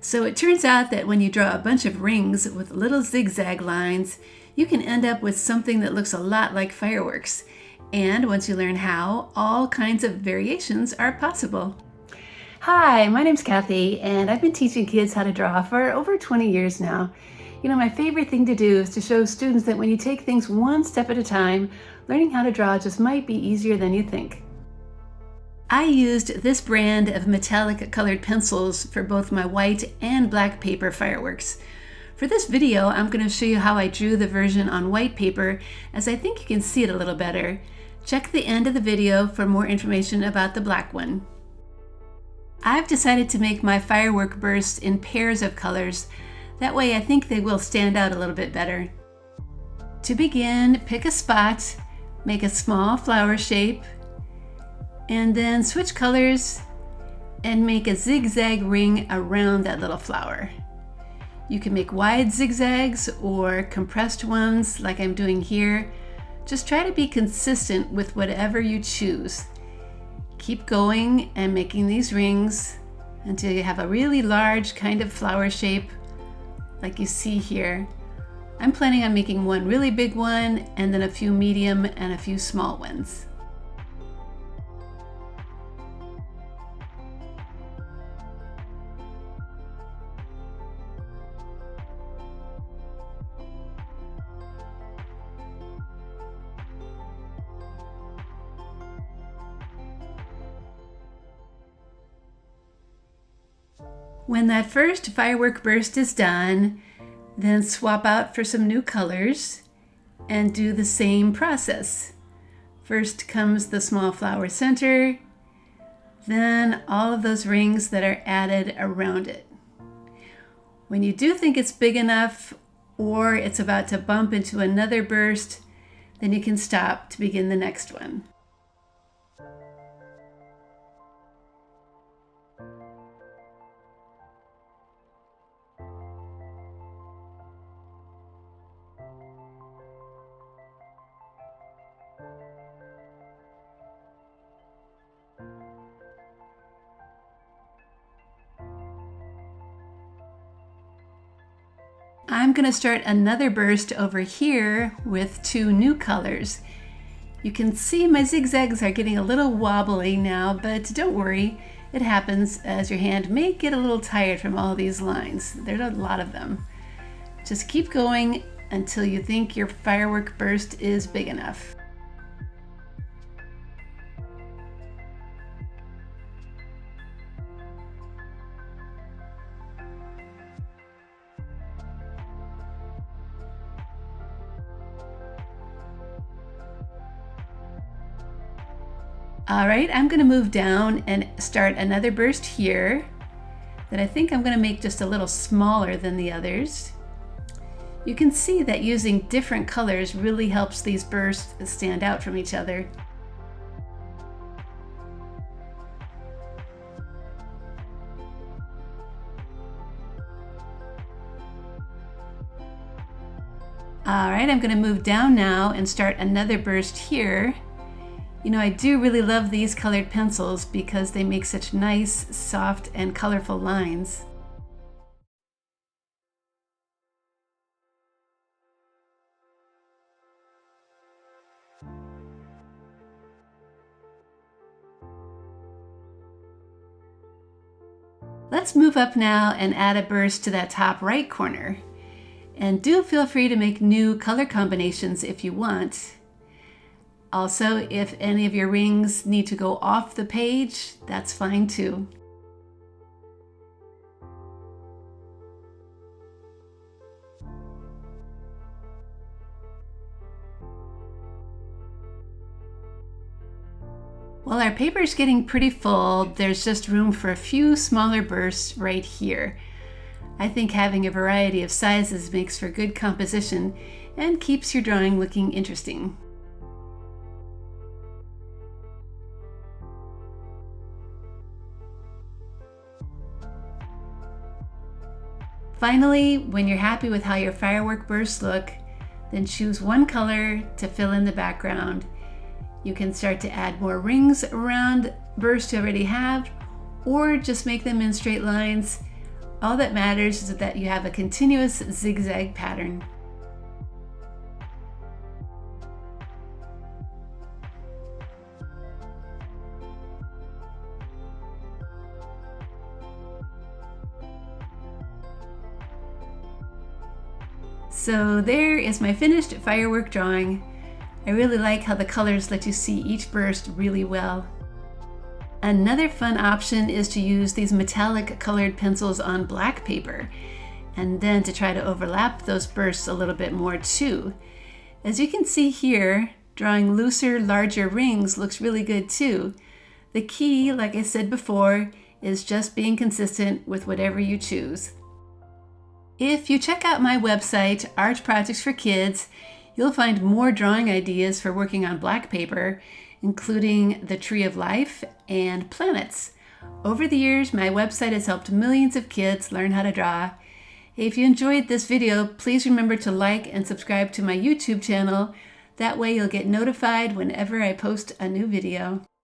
So it turns out that when you draw a bunch of rings with little zigzag lines, you can end up with something that looks a lot like fireworks. And once you learn how, all kinds of variations are possible. Hi, my name's Kathy, and I've been teaching kids how to draw for over 20 years now. You know, my favorite thing to do is to show students that when you take things one step at a time, learning how to draw just might be easier than you think. I used this brand of metallic colored pencils for both my white and black paper fireworks. For this video, I'm going to show you how I drew the version on white paper, as I think you can see it a little better. Check the end of the video for more information about the black one. I've decided to make my firework bursts in pairs of colors. That way I think they will stand out a little bit better. To begin, pick a spot, make a small flower shape, and then switch colors and make a zigzag ring around that little flower. You can make wide zigzags or compressed ones like I'm doing here. Just try to be consistent with whatever you choose. Keep going and making these rings until you have a really large kind of flower shape like you see here. I'm planning on making one really big one and then a few medium and a few small ones. When that first firework burst is done, then swap out for some new colors and do the same process. First comes the small flower center, then all of those rings that are added around it. When you do think it's big enough or it's about to bump into another burst, then you can stop to begin the next one. I'm going to start another burst over here with two new colors. You can see my zigzags are getting a little wobbly now, but don't worry, it happens as your hand may get a little tired from all these lines. There's a lot of them. Just keep going until you think your firework burst is big enough. All right, I'm going to move down and start another burst here that I think I'm going to make just a little smaller than the others. You can see that using different colors really helps these bursts stand out from each other. All right, I'm going to move down now and start another burst here. You know, I do really love these colored pencils because they make such nice, soft, and colorful lines. Let's move up now and add a burst to that top right corner. And do feel free to make new color combinations if you want. Also, if any of your rings need to go off the page, that's fine too. While our paper is getting pretty full, there's just room for a few smaller bursts right here. I think having a variety of sizes makes for good composition and keeps your drawing looking interesting. Finally, when you're happy with how your firework bursts look, then choose one color to fill in the background. You can start to add more rings around bursts you already have, or just make them in straight lines, All that matters is that you have a continuous zigzag pattern. So there is my finished firework drawing. I really like how the colors let you see each burst really well. Another fun option is to use these metallic colored pencils on black paper, and then to try to overlap those bursts a little bit more too. As you can see here, drawing looser, larger rings looks really good too. The key, like I said before, is just being consistent with whatever you choose. If you check out my website, Art Projects for Kids, you'll find more drawing ideas for working on black paper, including the Tree of Life and planets. Over the years, my website has helped millions of kids learn how to draw. If you enjoyed this video, please remember to like and subscribe to my YouTube channel. That way you'll get notified whenever I post a new video.